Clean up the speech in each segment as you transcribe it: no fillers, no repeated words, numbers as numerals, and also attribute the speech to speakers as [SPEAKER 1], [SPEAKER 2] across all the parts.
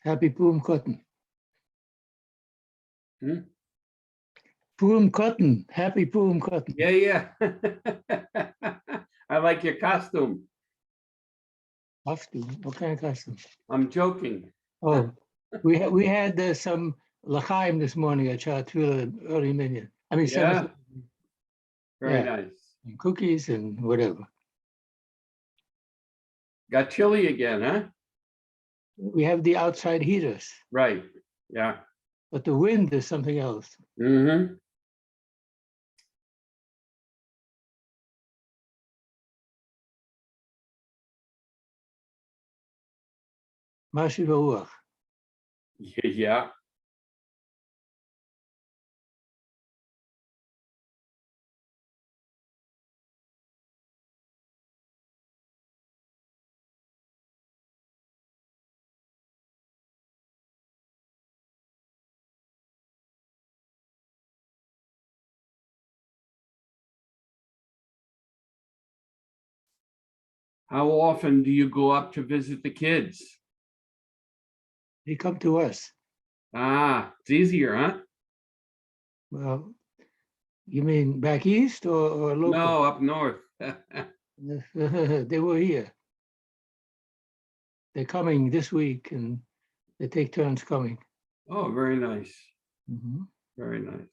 [SPEAKER 1] Happy Purim Cotton.
[SPEAKER 2] Hmm?
[SPEAKER 1] Purim Cotton. Happy Purim Cotton.
[SPEAKER 2] Yeah. I like your costume.
[SPEAKER 1] Costume. What kind of costume?
[SPEAKER 2] I'm joking.
[SPEAKER 1] Oh, we had some l'chaim this morning at Chatula early minyan. I mean,
[SPEAKER 2] Yeah.
[SPEAKER 1] 7:30.
[SPEAKER 2] Very
[SPEAKER 1] Yeah.
[SPEAKER 2] nice.
[SPEAKER 1] And cookies and whatever.
[SPEAKER 2] Got chilly again, huh?
[SPEAKER 1] We have the outside heaters,
[SPEAKER 2] Right. Yeah.
[SPEAKER 1] but the wind is something else.
[SPEAKER 2] Mm-hmm.
[SPEAKER 1] Mashiv Ruach.
[SPEAKER 2] Yeah. How often do you go up to visit the kids?
[SPEAKER 1] They come to us.
[SPEAKER 2] Ah, it's easier, huh?
[SPEAKER 1] Well, you mean back east or local?
[SPEAKER 2] No, up north.
[SPEAKER 1] They were here. They're coming this week and they take turns coming.
[SPEAKER 2] Oh, very nice.
[SPEAKER 1] Mhm.
[SPEAKER 2] Very nice.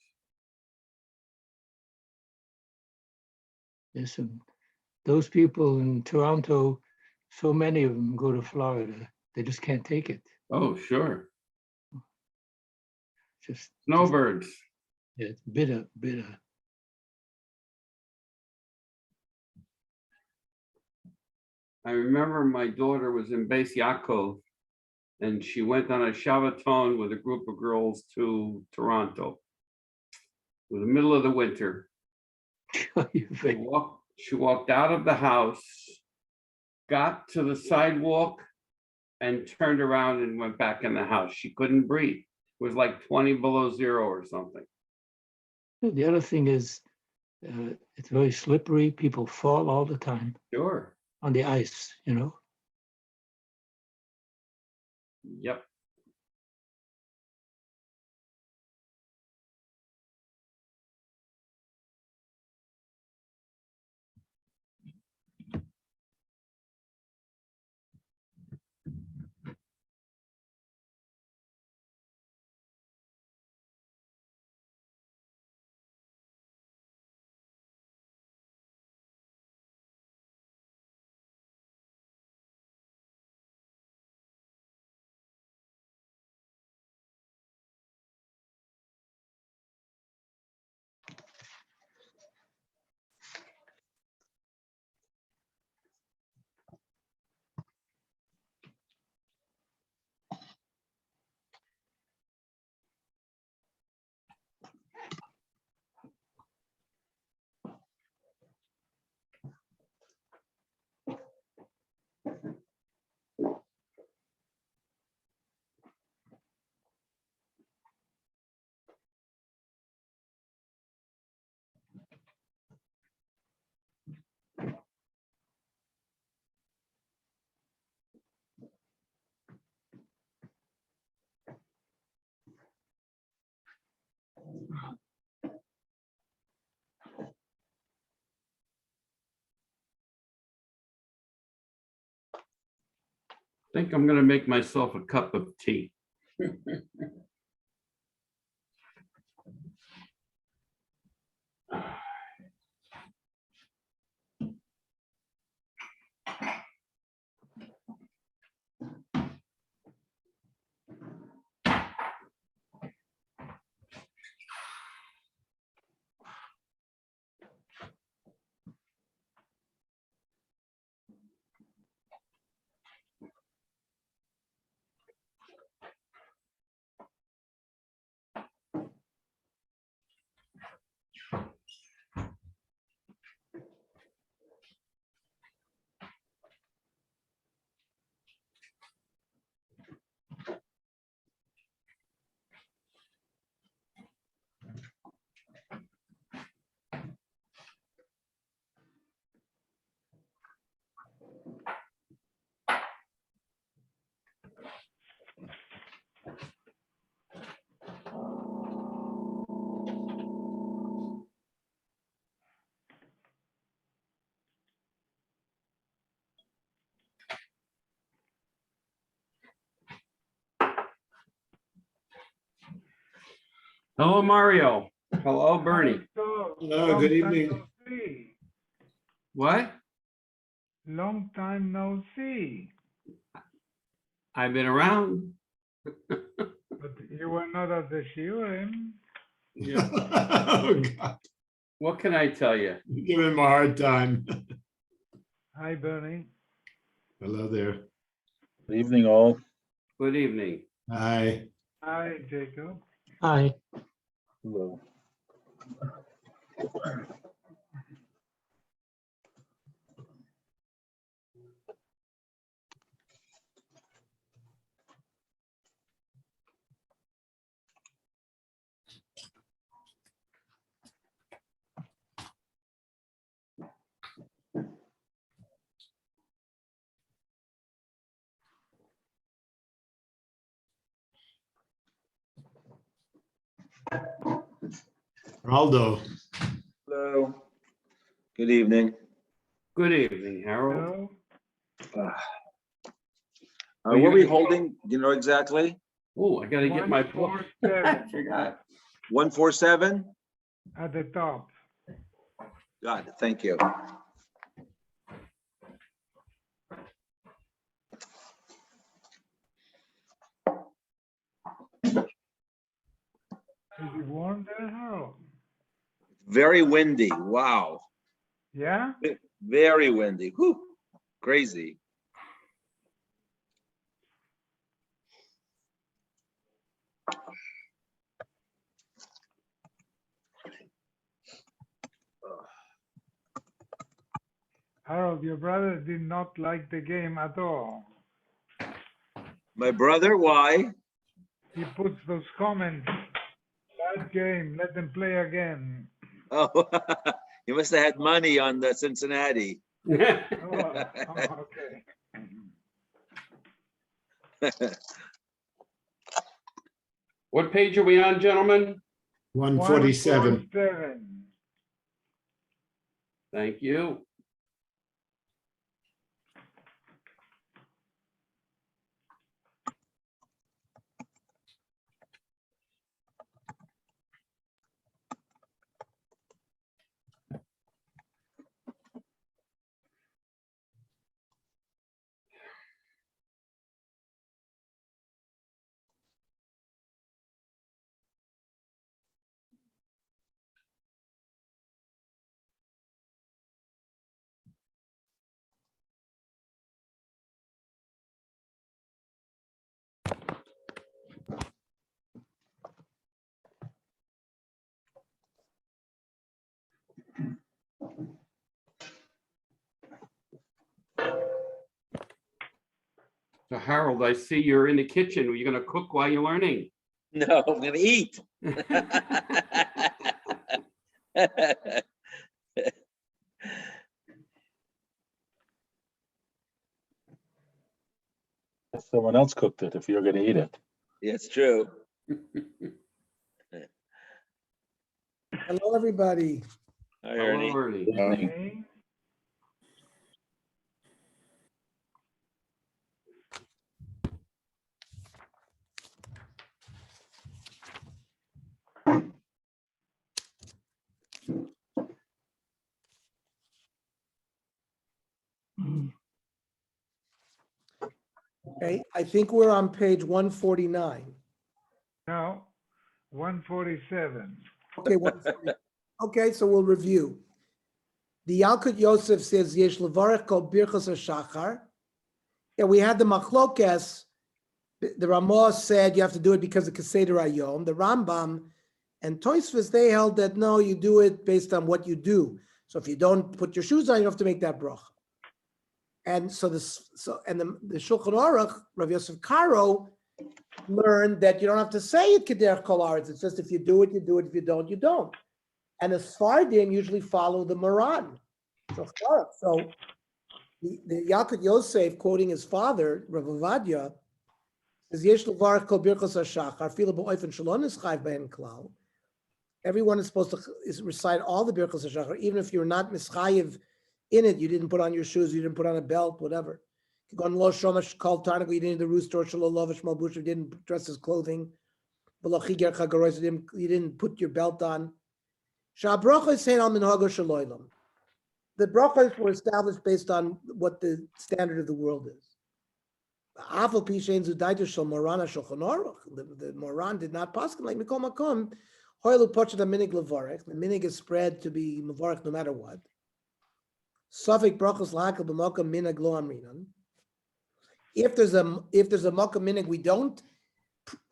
[SPEAKER 1] Listen, those people in Toronto, so many of them go to Florida. They just can't take it.
[SPEAKER 2] Oh, sure.
[SPEAKER 1] Just
[SPEAKER 2] Snowbirds.
[SPEAKER 1] yeah, it's bitter.
[SPEAKER 2] I remember my daughter was in Beis Yaakov and she went on a Shabbaton with a group of girls to Toronto. It was the middle of the winter. She walked out of the house, got to the sidewalk, and turned around and went back in the house. She couldn't breathe. It was like 20 below zero or something.
[SPEAKER 1] The other thing is, it's very slippery. People fall all the time
[SPEAKER 2] Sure.
[SPEAKER 1] on the ice, you know.
[SPEAKER 2] Yep. I think I'm going to make myself a cup of tea. Hello, Mario. Hello, Bernie.
[SPEAKER 3] Hello, good evening.
[SPEAKER 2] What?
[SPEAKER 4] Long time no see.
[SPEAKER 2] I've been around.
[SPEAKER 4] But you were not at the shiurim.
[SPEAKER 3] Oh, God.
[SPEAKER 2] What can I tell you?
[SPEAKER 3] Give him a hard time.
[SPEAKER 4] Hi, Bernie.
[SPEAKER 3] Hello there.
[SPEAKER 5] Good evening, all.
[SPEAKER 2] Good evening.
[SPEAKER 3] Hi.
[SPEAKER 4] Hi, Jacob.
[SPEAKER 1] Hi.
[SPEAKER 5] Hello.
[SPEAKER 3] Aldo.
[SPEAKER 5] Hello. Good evening.
[SPEAKER 2] Good evening, Harold.
[SPEAKER 4] Hello.
[SPEAKER 5] What are we holding? Do you know exactly?
[SPEAKER 2] Oh, I gotta get my book. I
[SPEAKER 4] 147
[SPEAKER 2] forgot.
[SPEAKER 5] 147?
[SPEAKER 4] at the top.
[SPEAKER 5] Got it. Thank you.
[SPEAKER 4] Is it warm there, Harold?
[SPEAKER 5] Very windy. Wow.
[SPEAKER 4] Yeah?
[SPEAKER 5] Very windy. Whew. Crazy.
[SPEAKER 4] Harold, your brother did not like the game at all.
[SPEAKER 5] My brother, why?
[SPEAKER 4] He puts those comments. Bad game, let them play again.
[SPEAKER 5] Oh, he must have had money on the Cincinnati.
[SPEAKER 4] Oh, okay.
[SPEAKER 2] What page are we on, gentlemen?
[SPEAKER 3] 147.
[SPEAKER 4] 147.
[SPEAKER 2] Thank you. So Harold, I see you're in the kitchen. Are you gonna cook while you're learning?
[SPEAKER 5] No, I'm gonna eat.
[SPEAKER 6] Someone else cooked it if you're gonna eat it.
[SPEAKER 5] It's true.
[SPEAKER 7] Hello, everybody.
[SPEAKER 5] Hi,
[SPEAKER 2] Hello,
[SPEAKER 5] Ernie.
[SPEAKER 2] Ernie.
[SPEAKER 4] Okay.
[SPEAKER 7] Okay, I think we're on page 149.
[SPEAKER 4] No, 147.
[SPEAKER 7] Okay, 140. Okay, so we'll review. The Yalkut Yosef says, Yesh levarech kol birchas hashachar. Yeah, we had the machlokes. The Ramah said you have to do it because of Keseder Hayom. The Rambam and Tosfos, they held that no, you do it based on what you do. So if you don't put your shoes on, you have to make that bracha. And so the Shulchan Aruch, Rav Yosef Karo, learned that you don't have to say it kederech kol haaretz. It's just if you do it, you do it. If you don't, you don't. And the Sfardim usually follow the Moran. So the Yalkut Yosef, quoting his father, Rav Ovadia, says, Yesh levarech kol birchos hashachar, filo b'oifen shelo nischayv behen klal. Everyone is supposed to recite all the birchos hashachar, even if you're not mischayiv in it. You didn't put on your shoes, you didn't put on a belt, whatever. You didn't do the rooster, shelo lovash malbush, you didn't dress his clothing. You didn't put your belt on. The brachos were established based on what the standard of the world is. The Moran did not paskin like Mikol Makom. The minig is spread to be mevarech no matter what. Safek brachos lahakal b'makam minig lo amrinan. If there's a makam minig, we don't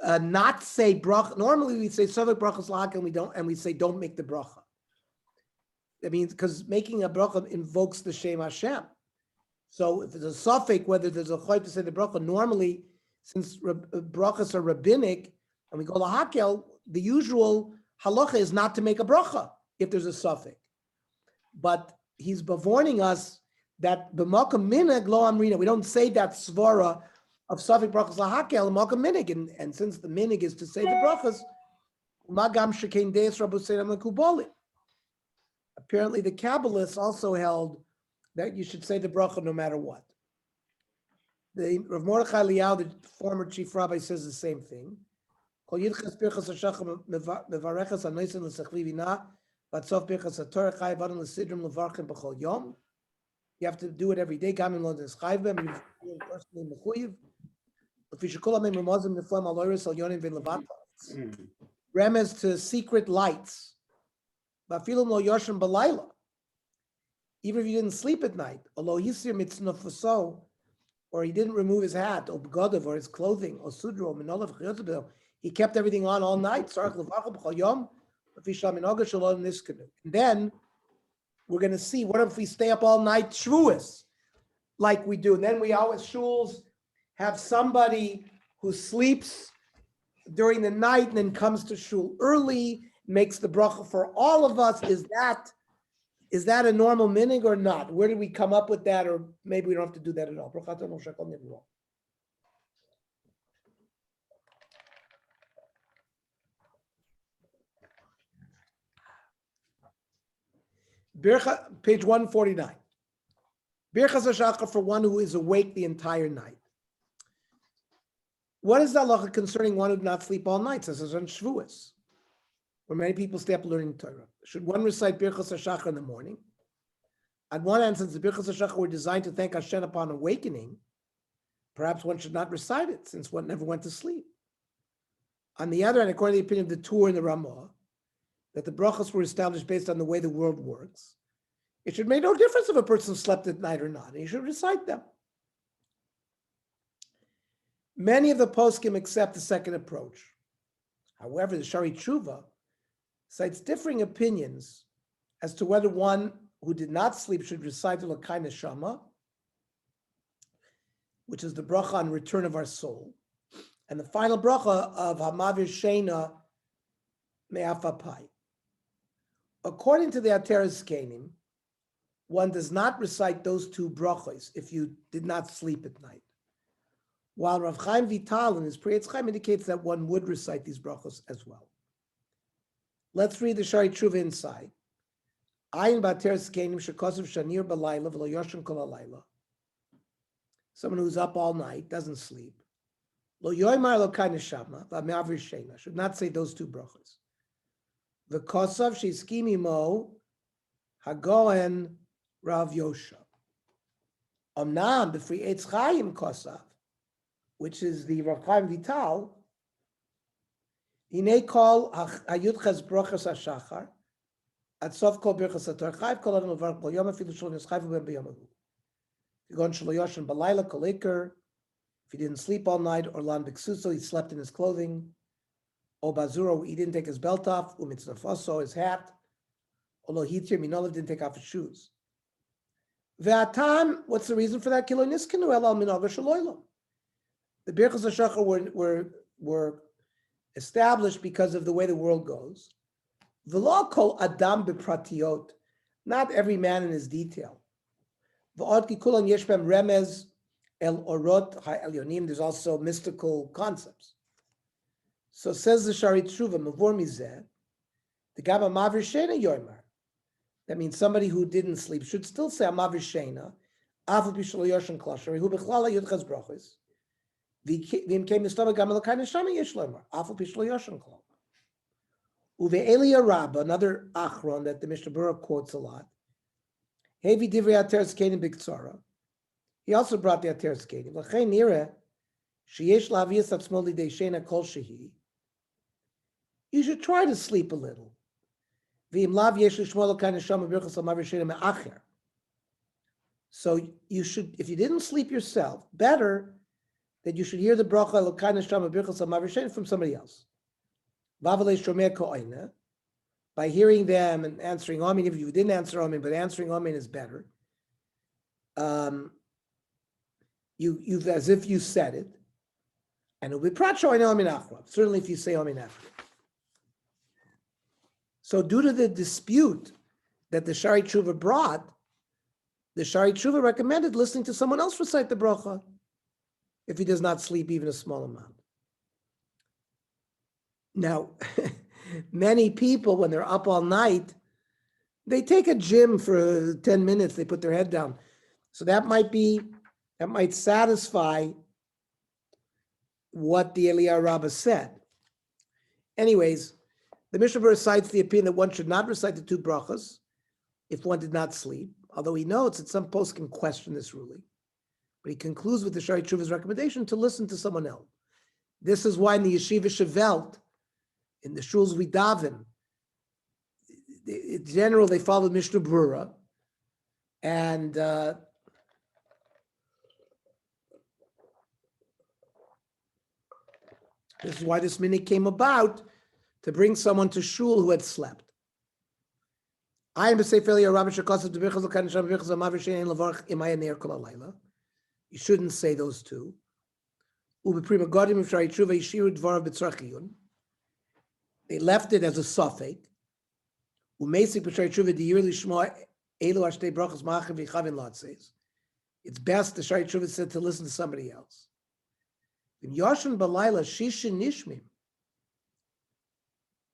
[SPEAKER 7] not say bracha. Normally we say safek brachos lahakal, and we say don't make the bracha. That means because making a bracha invokes the Shem Hashem. So if there's a suffix, whether there's a choy to say the bracha, normally since brachas are rabbinic and we go lahakel, the usual halacha is not to make a bracha if there's a suffix. But he's bewarning us that b'makam minig lo amrina. We don't say that svara of suffix brachas lahakel b'makam minig, and since the minig is to say the brachas, magam shekein deis rabu seidam lekubolim. Apparently, the Kabbalists also held that you should say the bracha no matter what. The Rav Mordechai Eliyahu, the former chief rabbi, says the same thing. You have to do it every day. Remez to secret lights. Even if you didn't sleep at night, or he didn't remove his hat, or begadav, or his clothing, or sudro, he kept everything on all night. And then we're going to see, what if we stay up all night shvuas, like we do? And then we always, shuls have somebody who sleeps during the night and then comes to shul early, makes the bracha for all of us. Is that a normal minig or not? Where did we come up with that? Or maybe we don't have to do that at all. Page 149. Birchas HaShachar for one who is awake the entire night. What is the halacha concerning one who did not sleep all night? Says on Shavuos, where many people stay up learning Torah. Should one recite Birchas HaShachar in the morning? On one hand, since the Birchas HaShachar were designed to thank Hashem upon awakening, perhaps one should not recite it, since one never went to sleep. On the other hand, according to the opinion of the Tur and the Ramah, that the brachos were established based on the way the world works, it should make no difference if a person slept at night or not, and he should recite them. Many of the poskim accept the second approach. However, the Shari Tshuva cites differing opinions as to whether one who did not sleep should recite the L'kai Neshama, which is the bracha on return of our soul, and the final bracha of Hamavir Sheina Me'afapai. According to the Ateres Kenim, one does not recite those two brachos if you did not sleep at night. While Rav Chaim Vital in his Priyetz Chaim indicates that one would recite these brachos as well. Let's read the Shari Tshuva inside. Ayin ba'ateres kenim shekosov shanir b'layla v'lo yoshen kol halayla. Someone who's up all night, doesn't sleep. Lo yoymar L'kai Neshama v'me'avir sheina. Should not say those two brachos. V'kosov she'skimi mo hagoen Rav Yosha. Omnam b'Priyetz Chaim kosav, which is the Rav Chaim Vital, Hinei kol hayudches brachos hashachar, at sof kol birchas haTorah chayv kol adam levarach kol yom afilu shlo nischayv u'ben b'yom hahu. If you go on shlo yoshen b'layla kol iker, if he didn't sleep all night, or lan b'ksuso, he slept in his clothing, or bazuro, he didn't take his belt off, u'mitznafoso, his hat, or lo hitir minolav, didn't take off his shoes. Ve'atam, what's the reason for that? Kilo niskenu el al minogah shaloylam. The Birchas HaShachar were established because of the way the world goes. V'lo kol adam b'pratiot, not every man in his detail. V'od ki kulam yesh b'hem remez el orot ha'elyonim, there's also mystical concepts. So says the Shari Tshuva, mavor mizeh, the gaba mavir sheina yoymar. That means somebody who didn't sleep should still say mavir sheina, afu b'shlo yoshen klashar, hu b'chlala yudchas brachos. V'im came the stomach gam l'kai neshama yesh lemar. Afal pishlo yoshan klal. Uve'elia Rabba, another achron that the Mishnah Berurah quotes a lot. Hevi divrei ateres kenim b'ktsara. He also brought the ateres kenim. L'chein nira sheyesh la'aviyas atzmo lidei shena kol shehi. You should try to sleep a little. V'im lav yesh l'shmo l'kai neshama b'rchas l'mav yeshena me'acher. So you should, if you didn't sleep yourself, better that you should hear the bracha l'kai neshama b'rchas l'mav yeshena from somebody else. By hearing them and answering Amin, if you didn't answer Amin, but answering Amin is better. You've as if you said it, and it'll be pracho Amin achrav. Certainly, if you say Amin after. So, due to the dispute that the Shari Tshuva brought, the Shari Tshuva recommended listening to someone else recite the bracha if he does not sleep even a small amount. Now, many people, when they're up all night, they take a gym for 10 minutes, they put their head down. So that might satisfy what the Eliyahu Rabbah said. Anyways, the Mishnah Berurah cites the opinion that one should not recite the two brachas if one did not sleep, although he notes that some posts can question this ruling. But he concludes with the Shari Tshuva's recommendation to listen to someone else. This is why in the Yeshiva Shevelt, in the shuls we daven, in general, they follow Mishnah Berurah, and this is why this minute came about, to bring someone to shul who had slept. I am say failure Rabbi Shakasa to Birchaz Kan Sham Birchaz Amavishin and Lavarch Imaya Ner Kol Alayla. You shouldn't say those two. Ubi Prima Godim of Shari Tshuva Yishiru Dvarav B'Tzrachiyun. They left it as a suffix. Umesik B'Shari Tshuva D'Yir Lishma Elu Ashtei Brachas Ma'achav V'Chavin Lot says. It's best, the Shari Tshuva said, to listen to somebody else. In Yoshan Balayla Shishin Nishmim.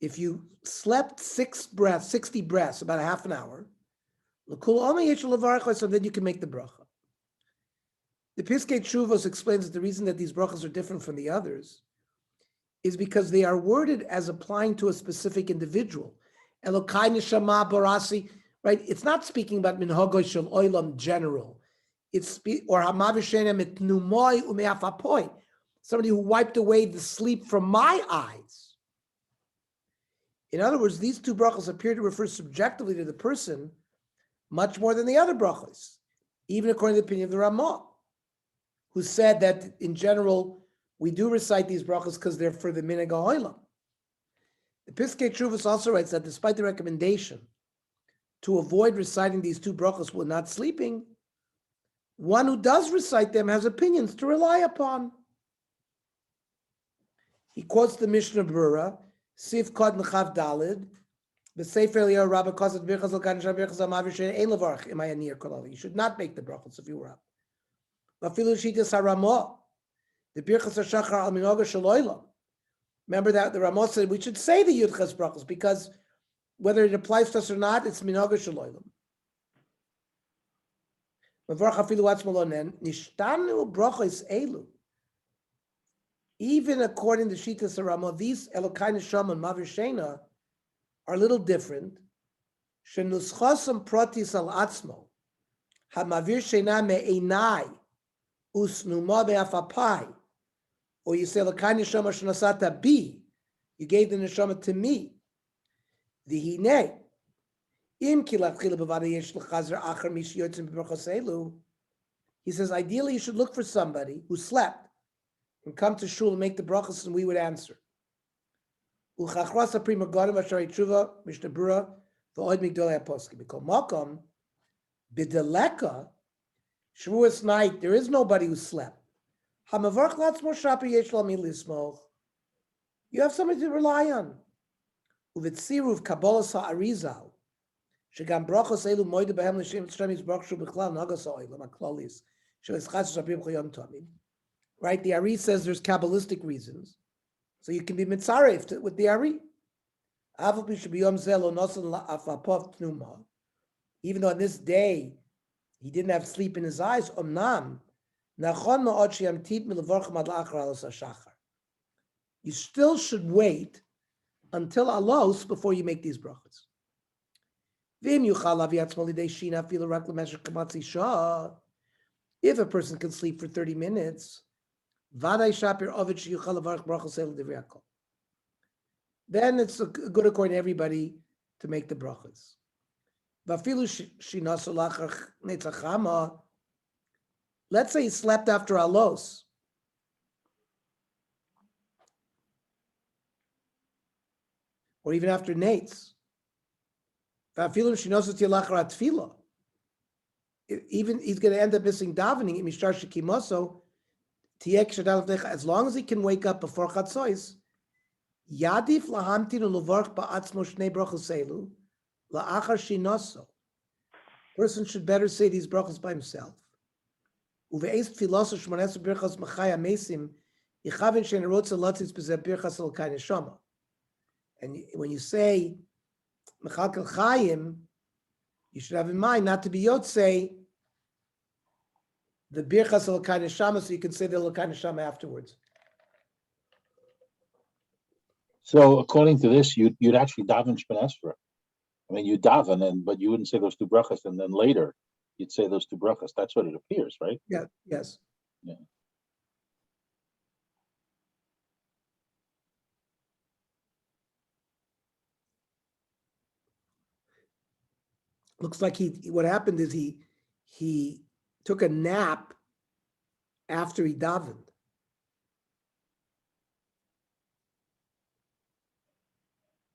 [SPEAKER 7] If you slept 60 breaths, about a half an hour, so then you can make the bracha. The Piskei Teshuvos explains that the reason that these brachas are different from the others is because they are worded as applying to a specific individual. Elokai neshama barasi, right? It's not speaking about minhagos shel olam general. It's or hamavishena mitnumoi umeafapoi, somebody who wiped away the sleep from my eyes. In other words, these two brachas appear to refer subjectively to the person much more than the other brachas, even according to the opinion of the Ramah, who said that in general, we do recite these brachas because they're for the minhag ha'olam. The Piskei Teshuvos also writes that despite the recommendation to avoid reciting these two brachas when not sleeping, one who does recite them has opinions to rely upon. He quotes the Mishnah Berurah, Sif Kod Nechav Dalid, B'Sefer Eliyahu Rabbah Kosat Birchas L'Kan Sham Birchas Amavishin Ein Levarach Imaya Nir Kolali. You should not make the brachas if you were up. Vafilu Shitas HaRamah, the Birchas HaShachar Al Minhagos Shel Olam. Remember that the Ramah said we should say the Yudchas brachas because whether it applies to us or not, it's Minhagos Shel Olam. Mavarch Afilu Atzmo Lo Nen Nishtanu Brachos Elu. Even according to Shitas HaRamah, these Elokai Neshama and Mavishena are a little different. Shenuschosam Protis Al Atzmo HaMavir Shena Me'enai Usnuma Be'afapai. Or you say Elokai Neshama Shenasata Bi. You gave the Neshama to me. V'hinei Im Kilatchila B'vada Yesh L'Chazer Achar Mish Yotzim B'Brachos Elu. He says, ideally you should look for somebody who slept and come to shul and make the brachas, and we would answer. Uchachrasa prima gadim v'shari tshuva Mishnah Berurah v'oid migdolei aposkim. Because makom b'deleka Shavuos night there is nobody who slept. Hamavarch latzmo shaper yesh lo mi lismoch. You have somebody to rely on. Uvitziruv kabbalas ha'arizal shegam brachos elu moide behem l'shem tzremis brachshu b'chlal nagas ha'olam ha'klalis shelischas shabim chayom tomim. Right, the Ari says there's Kabbalistic reasons, so you can be mitzaref with the Ari. Even though on this day he didn't have sleep in his eyes, omnam You still should wait until alos before you make these brachas. If a person can sleep for 30 minutes, then it's good according to everybody to make the brachas. Let's say he slept after alos. Or even after nates. Even he's going to end up missing davening. As long as he can wake up before chatzos, yadif lahamtin ulevarch ba'atzmo shnei brachos elu la'achar shinoso. Person should better say these brachos by himself. Uve'ez tfiloso shmones birchos machaya mesim yichavin shein rotza latzitz b'zeh birchas el kai neshama. And when you say mechakel chayim, you should have in mind not to be yotzei the birchas el kai neshama, so you can say the el kai neshama afterwards.
[SPEAKER 6] So according to this, you'd actually daven Shemon Esrei. I mean, you daven, but you wouldn't say those two brachas, and then later you'd say those two brachas. That's what it appears, right?
[SPEAKER 7] Yeah. Yes.
[SPEAKER 6] Yeah.
[SPEAKER 7] Looks like what happened is he took a nap after he davened.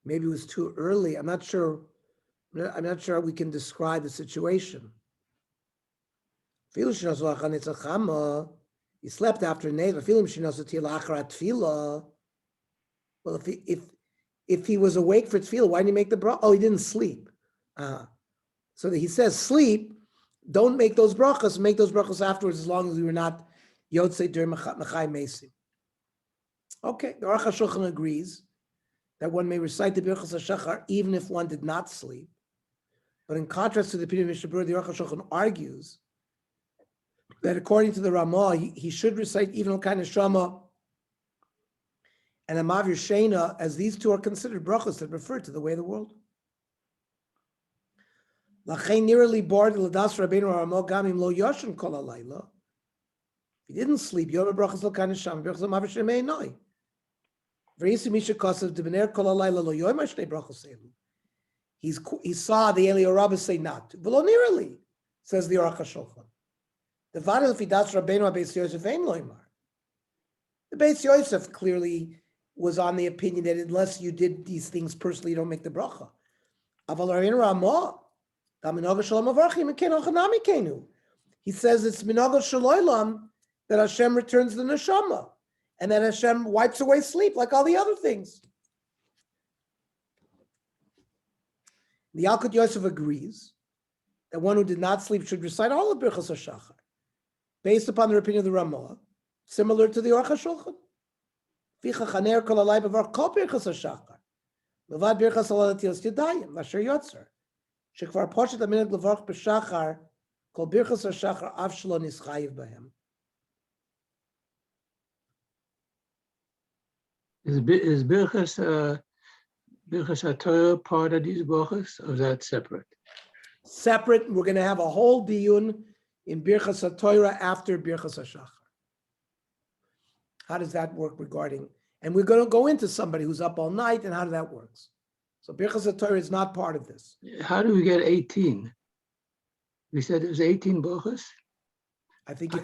[SPEAKER 7] Maybe it was too early. I'm not sure we can describe the situation. He slept after tefillah. Well, if he was awake for tefillah, why didn't he make the bracha? Oh, he didn't sleep. So he says, sleep, don't make those brachas, make those brachas afterwards, as long as we were not yotzei during Mechai Mesim. Okay, the Aruch HaShulchan agrees that one may recite the Birchas HaShachar even if one did not sleep. But in contrast to the opinion of Mishnah Berurah, the Aruch HaShulchan argues that according to the Ramah, he should recite even Al Kai Neshama and Amavir Sheina, as these two are considered brachas that refer to the way of the world. If he didn't sleep, Yom brachas Al Kai Neshama, brachas Amavir Sheina Meinoi. He saw the Eliyah Rabbah say not to. V'lo nirali, says the Aruch HaShulchan. The Vadil Fidas Rabbeinu HaBeis Yosef Ein Loimar. The Beis Yosef clearly was on the opinion that unless you did these things personally, you don't make the bracha. He says it's minagos shalolam that Hashem returns the neshama. And then Hashem wipes away sleep like all the other things. The Yalkut Yosef agrees that one who did not sleep should recite all of Birchas HaShachar, based upon the opinion of the Ramah, similar to the Aruch HaShulchan. Ficha chaner kol alay b'var kol Birchas HaShachar, levad Birchas Alatilas Yadayim, Lasher Yotzer, shekvar poshet aminat levarch b'shachar, kol Birchas HaShachar av shelo nischayiv b'hem.
[SPEAKER 1] Is Birchas HaTorah part of these brachas, or is that separate?
[SPEAKER 7] Separate. We're going to have a whole diyun in Birchas HaTorah after Birchas HaShachar. How does that work regarding? And we're going to go into somebody who's up all night and how that works. So Birchas HaTorah is not part of this.
[SPEAKER 1] How do we get 18? We said it was 18 brachas.
[SPEAKER 7] I think
[SPEAKER 1] How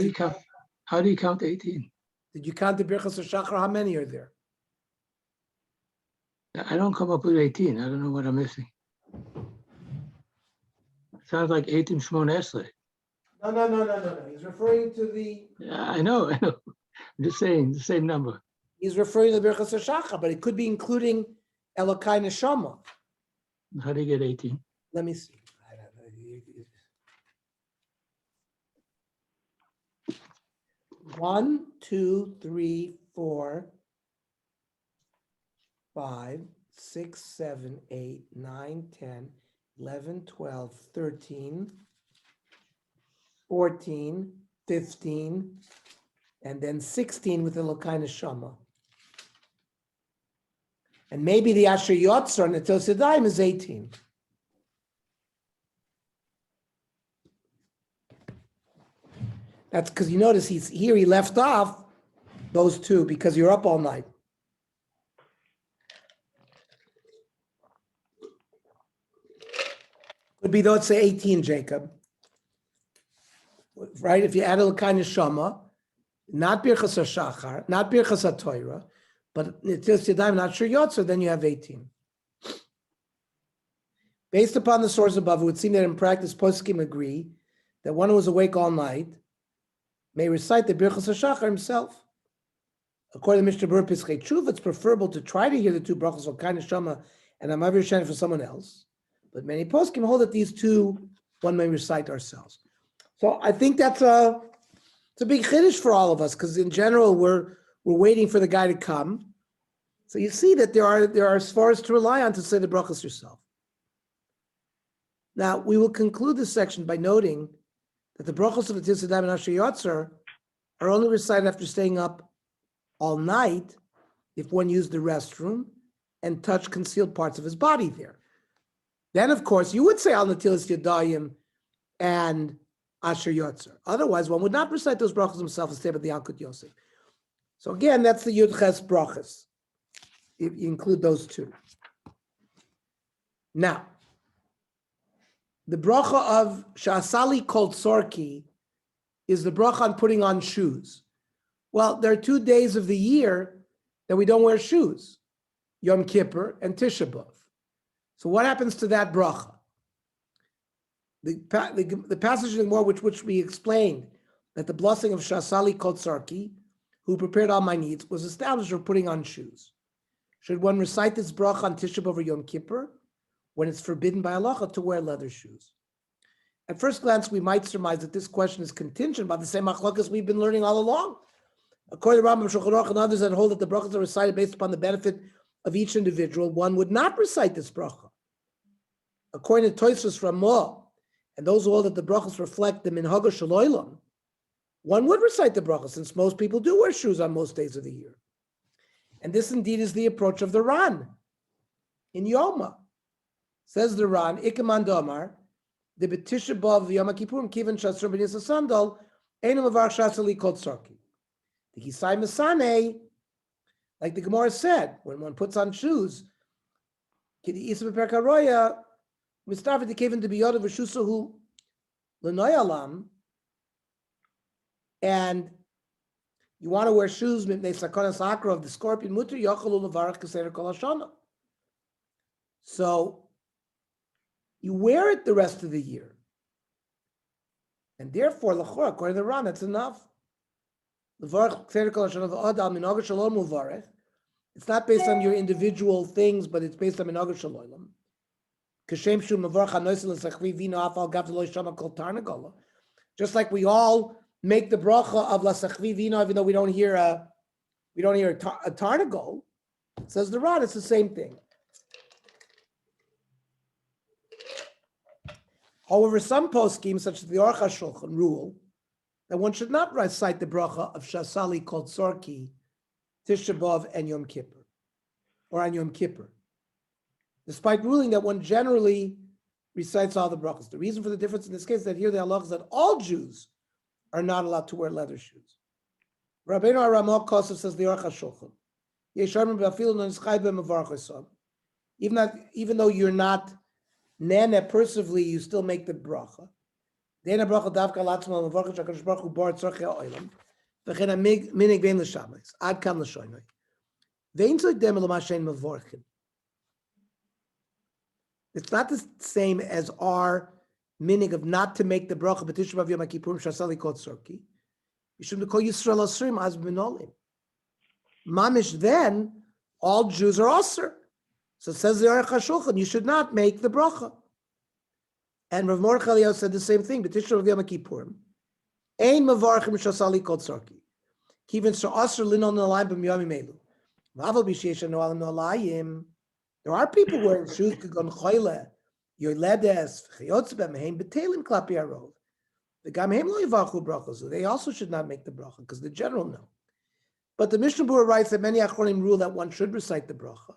[SPEAKER 1] do you count 18?
[SPEAKER 7] Did you count the Birchas HaShachar? How many are there?
[SPEAKER 1] I don't come up with 18. I don't know what I'm missing. Sounds like 18 Shmon Esrei.
[SPEAKER 7] No. He's referring to the.
[SPEAKER 1] Yeah, I know. I'm just saying the same number.
[SPEAKER 7] He's referring to the Birchas HaShachar, but it could be including Elokai Neshama.
[SPEAKER 1] How do you get 18?
[SPEAKER 7] Let me see. 1, 2, 3, 4, 5, 6, 7, 8, 9, 10, 11, 12, 13, 14, 15, and then 16 with the Lokai Neshama. And maybe the Asher Yotzar and the Tosidayim is 18. That's because you notice he left off those two because you're up all night. Could be though it's 18, Jacob. Right? If you add a Lokai Neshama, not Birchas HaShachar, not Birchas HaTorah, but Netilas Yadayim, not Asher Yotzar, then you have 18. Based upon the source above, it would seem that in practice, poskim agree that one who was awake all night may recite the Birchas HaShachar himself. According to Mishnah Berurah Pischei Tshuva, it's preferable to try to hear the two brachos of Lokai Neshama and Hamavi Shani for someone else. But many poskim hold that these two, one may recite ourselves. So I think it's a big chiddush for all of us, because in general, we're waiting for the guy to come. So you see that there are svaras to rely on to say the brachos yourself. Now, we will conclude this section by noting that the brachos of the Netilas Yadayim and Asher Yotzar are only recited after staying up all night if one used the restroom and touched concealed parts of his body there. Then, of course, you would say Al Netilas Yadayim and Asher Yotzar. Otherwise, one would not recite those brachos himself and stay with the Yalkut Yosef. So again, that's the Yud Ches brachos, if you include those two. Now, the bracha of Sha'asali Kol Tzorki is the bracha on putting on shoes. Well, there are 2 days of the year that we don't wear shoes, Yom Kippur and Tisha B'Av. So what happens to that bracha? The passage in the Gemara which we explained that the blessing of Sha'asali Kol Tzorki, who prepared all my needs, was established for putting on shoes. Should one recite this bracha on Tisha B'Av or Yom Kippur when it's forbidden by halacha to wear leather shoes? At first glance, we might surmise that this question is contingent by the same machlokas we've been learning all along. According to Rambam, Shulchan Aruch, and others that hold that the brachas are recited based upon the benefit of each individual, one would not recite this bracha. According to Tosfos Ramah, and those who hold that the brachas reflect the minhag shel olam, one would recite the bracha, since most people do wear shoes on most days of the year. And this indeed is the approach of the Ran in Yoma. Says the Ran, Ikaman Domar, the B'Tisha B'Av Yom Kippurim Kivan Shasur B'Nis Sandal, Einam Avar Shasali Kol Tzorki. The Kisai Masane, like the Gemara said, when one puts on shoes, Kidi Isa B'Perka Roya, Mistafa the Kivan to be Yodav V'Shusahu L'Noyalam, and you want to wear shoes, Mipnei Sakonas Akra of the scorpion, Mutter Yochalu L'Varach Keseder Kol Hashana. So you wear it the rest of the year. And therefore, l'chora, according to the Ran, that's enough. It's not based on your individual things, but it's based on minhag shalom. Just like we all make the bracha of la sachvi vino, even though we don't hear a tarnagol, says the Ran, it's the same thing. However, some poskim, such as the Aruch HaShulchan, rule that one should not recite the bracha of Shasali Kol Tzorki, Tisha B'Av, and Yom Kippur, or on Yom Kippur, despite ruling that one generally recites all the brachas. The reason for the difference in this case is that here the halach is that all Jews are not allowed to wear leather shoes. Rabbeinu Aramah Kosov says the Aruch HaShulchan, even though you're not nana personally, you still make the bracha. Dena bracha davka latzma mevarch hakadosh baruch hu bar tzorchei ha'olam v'chen haminig vein l'shamayis ad kam l'shoynoi vein zoydem l'mashen mevorchin. It's not the same as our minig of not to make the bracha b'tisha b'av yom kippurim shasali kol tzorki. Yishum to call Yisrael asrim az b'nolim. Mamish, then all Jews are aser. So it says the Aruch HaShulchan, you should not make the bracha. And Rav Mordechai Eliyahu said the same thing. B'tisha b'av yom kippurim, ein mevarchim shasali kol tzorki. Kivin she'aser linon nolayim b'miyamim elu. V'aval b'sheish no'alim no'layim. There are people wearing shoes, kagon choyle, yoledes, v'chayotz b'mehem b'telim klapi arov. The Gamhem lo yivachu brachos. They also should not make the bracha because the general no. But the Mishnah Berurah writes that many achronim rule that one should recite the bracha.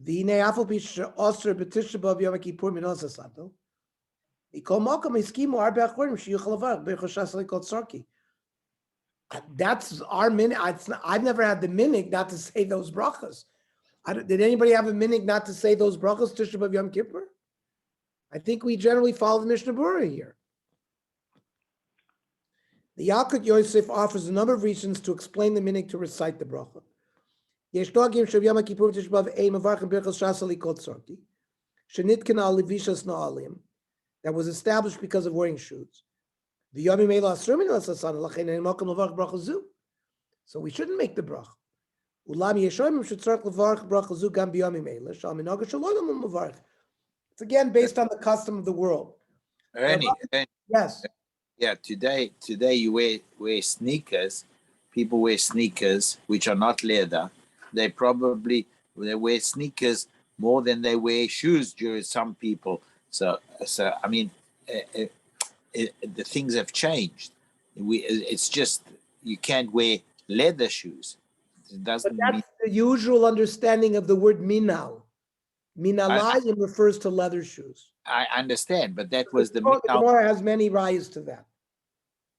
[SPEAKER 7] The ne'afal pisha osir b'tisha b'av yom kippur minos asato. Ikol malkam iskimu arbe achronim sheyuchal levarach b'chashas likot sarki. That's our minhag. I've never had the minhag not to say those brachas. Did anybody have a minhag not to say those brachas Tisha B'av Yom Kippur? I think we generally follow the Mishnah Berurah here. The Yalkut Yosef offers a number of reasons to explain the minhag to recite the bracha. Yesh nogim shel Yom Kippur Tisha B'av ein mevarchim birchas shas alikot tzorki shenitken al levishas na'alim that was established because of wearing shoes. The Yom Meila Asur Min Lasasan Lachein Ein Malkam Levarach Bracha Zu. So we shouldn't make the bracha. Ulam Yeshoyim should start Levarach Bracha Zu Gam B'Yom Meila Shal Minaga Shaloyim Mevarach. It's again based on the custom of the world.
[SPEAKER 8] Ernie,
[SPEAKER 7] Yes.
[SPEAKER 8] yeah, today you wear sneakers. People wear sneakers which are not leather. They wear sneakers more than they wear shoes during some people. So I mean, the things have changed. It's just you can't wear leather shoes. It doesn't
[SPEAKER 7] But
[SPEAKER 8] mean
[SPEAKER 7] that's the usual understanding of the word minal. Minalayim refers to leather shoes.
[SPEAKER 8] I understand, but that was the
[SPEAKER 7] The
[SPEAKER 8] minhal.
[SPEAKER 7] Gemara has many rayas to that.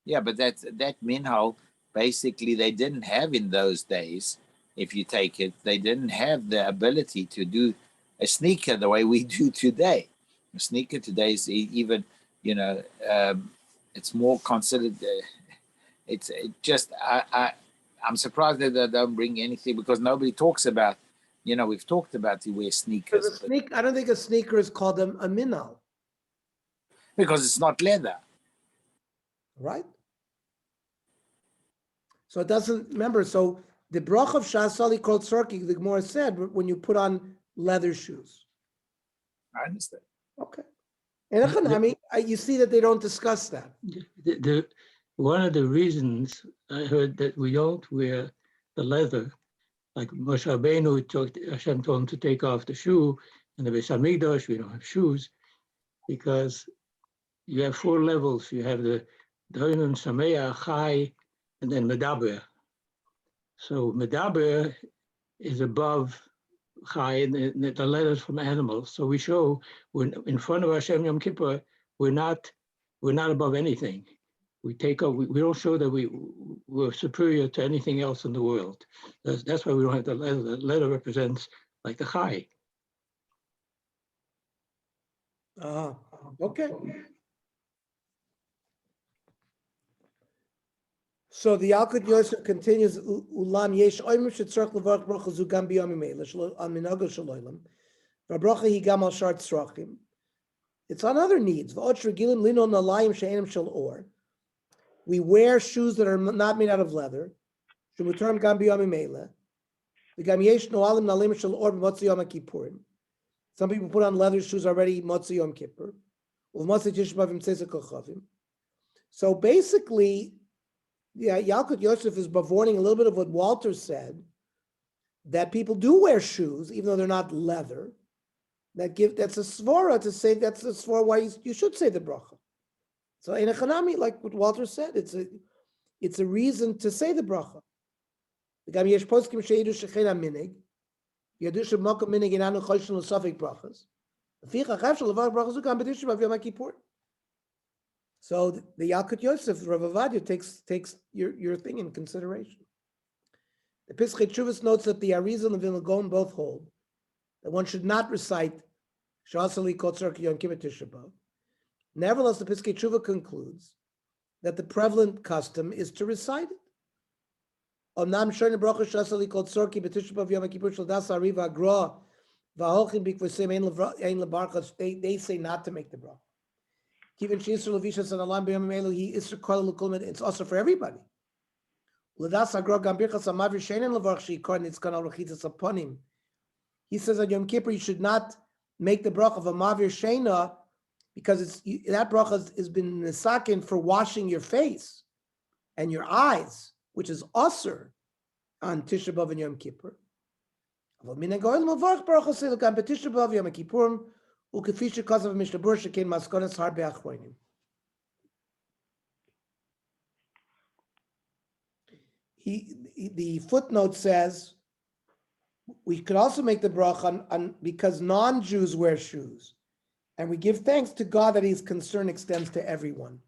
[SPEAKER 8] Yeah, but that minhal basically they didn't have in those days. If you take it, they didn't have the ability to do a sneaker the way we do today. A sneaker today is even, it's more considered. I'm surprised that they don't bring anything because nobody talks about. We've talked about you wear sneakers
[SPEAKER 7] I don't think a sneaker is called a minal,
[SPEAKER 8] because it's not leather.
[SPEAKER 7] right? So it doesn't, remember, so the brach of Shasali called Tzorki, the Gemara said, when you put on leather shoes.
[SPEAKER 8] I understand.
[SPEAKER 7] Okay. And Hanami, you see that they don't discuss that.
[SPEAKER 1] One of the reasons I heard that we don't wear the leather, like Moshe Rabbeinu Hashem told him to take off the shoe, and the Beis Hamikdash, we don't have shoes, because you have 4 levels. You have the Doinun, Sameach, Chai, and then Medaber. So Medaber is above Chai, and the letters from animals. So we show when in front of Hashem Yom Kippur, we're not above anything. We don't show that we're superior to anything else in the world. That's why we don't have the letter. The letter represents like the Chai.
[SPEAKER 7] Okay. So the Yalkut Yosef continues, Ulam yesh oimim shetzarech levarach bracha zu gam b'yomim eila shelo al minhagos shaloylam v'bracha hi gam al shar tzrachim. It's on other needs. V'ot shregilim lino nalayim she'enim shel or. We wear shoes that are not made out of leather. Shemutarem gam b'yomim eila. V'gam yesh noalim nalim shel or b'motzi yom kippurim. Some people put on leather shoes already motzi yom kippur. U'motzi tishma v'mtzesa kochavim. So basically, yeah, Yalkut Yosef is bevorning a little bit of what Walter said, that people do wear shoes, even though they're not leather. That's a svara to say, that's a svara why you should say the bracha. So in a chanami, like what Walter said, it's a reason to say the bracha. Gam yesh poskim sheidu shechen aminig, yadu shemakom minig inanu choshen l'safik brachas. V'ficha chav shel levar brachas ukam b'dishim av Yom Kippur. So the Yalkut Yosef, Rav Avadia takes your thing in consideration. The Pischei Teshuvos notes that the Arizal and Vilna Gaon both hold that one should not recite Shasali Kotzar Yom Kippur Tisha B'Av. Nevertheless, the Pischei Teshuvos concludes that the prevalent custom is to recite it. Omnam Shoyin Bracha Shasali Kotzar B'Tisha B'Av Yom Kippur Shel Das Ariva Agra V'Holchin B'Kvosim Ein LeBarchas. They say not to make the bracha. It's also for everybody. He says on Yom Kippur you should not make the bracha of a mavir sheina because that bracha has been nesakin for washing your face and your eyes, which is usher on Tisha B'Av and Yom Kippur. the footnote says we could also make the bracha on because non-Jews wear shoes, and we give thanks to God that His concern extends to everyone.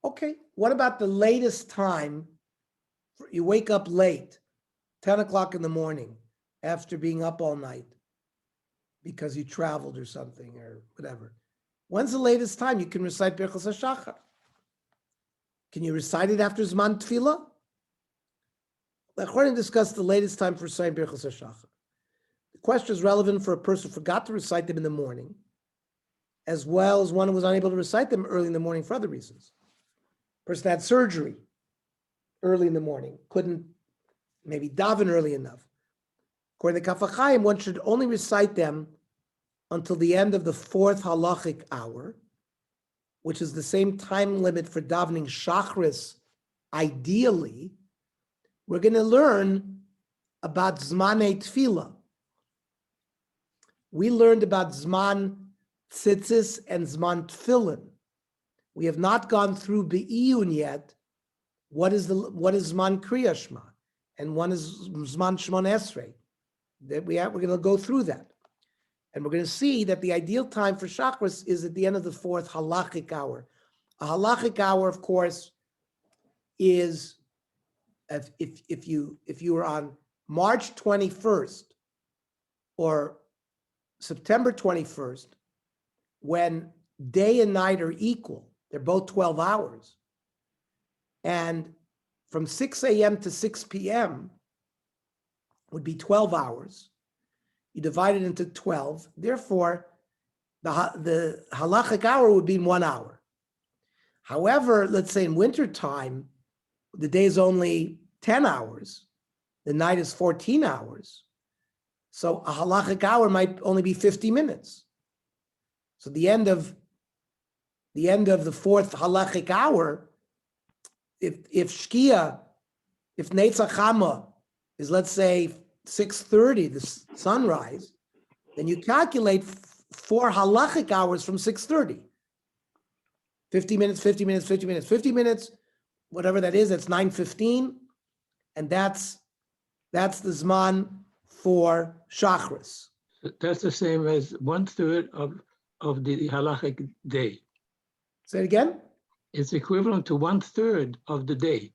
[SPEAKER 7] Okay, what about the latest time? You wake up late, 10 o'clock in the morning, after being up all night because you traveled or something or whatever. When's the latest time you can recite Birchas HaShachar? Can you recite it after Zman Tefillah? According to discuss the latest time for reciting Birchas HaShachar. The question is relevant for a person who forgot to recite them in the morning, as well as one who was unable to recite them early in the morning for other reasons. Person had surgery early in the morning, couldn't maybe daven early enough. According to Kaf HaChaim, one should only recite them until the end of the 4th halachic hour, which is the same time limit for davening Shachris. Ideally, we're going to learn about Zmanei Tefillah. We learned about Zman Tzitzis and Zman Tefillin. We have not gone through Be'iyun yet. What is Zman Kriya Shema and one is Zman Shemon Esrei. We're going to go through that. And we're going to see that the ideal time for Shachris is at the end of the 4th halachic hour. A halachic hour, of course, is if you were on March 21st or September 21st, when day and night are equal, they're both 12 hours. And from 6 a.m. to 6 p.m. would be 12 hours. You divide it into 12. Therefore, the halachic hour would be 1 hour. However, let's say in wintertime, the day is only 10 hours. The night is 14 hours. So a halachic hour might only be 50 minutes. So the end of the 4th halachic hour, if Shkia, if Netzach Hama is, let's say, 6:30, the sunrise, then you calculate 4 halachic hours from 6:30. 50 minutes, 50 minutes, 50 minutes, 50 minutes, whatever that is, that's 9:15, and that's the Zman for Shachris.
[SPEAKER 1] That's the same as 1/3 of the halachic day.
[SPEAKER 7] Say it again?
[SPEAKER 1] It's equivalent to 1/3 of the day.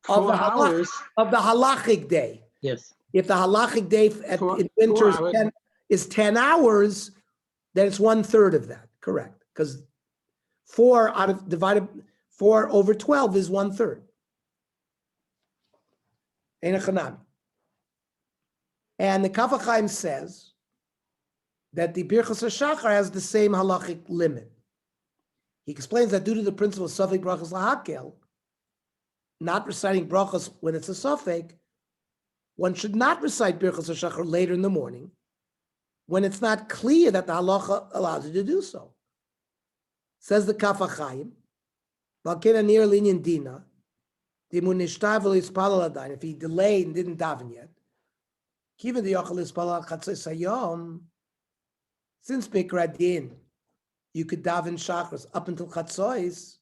[SPEAKER 7] Of
[SPEAKER 1] 4
[SPEAKER 7] the
[SPEAKER 1] hours,
[SPEAKER 7] Of the halachic day.
[SPEAKER 1] yes.
[SPEAKER 7] If the halachic day in winter
[SPEAKER 1] hours.
[SPEAKER 7] is 10 hours, then it's 1/3 of that, correct? Because 4 over 12 is 1/3. Ein Chanami. And the Kaf HaChaim says that the Birchas HaShachar has the same halachic limit. He explains that due to the principle of Safek Brachas Lahakel, not reciting brachas when it's a Safek, one should not recite Birchas HaShachar later in the morning when it's not clear that the halacha allows you to do so. Says the Kaf HaChaim, if he delayed and didn't daven yet, since Mikradin, you could daven Shachris up until Chatzois,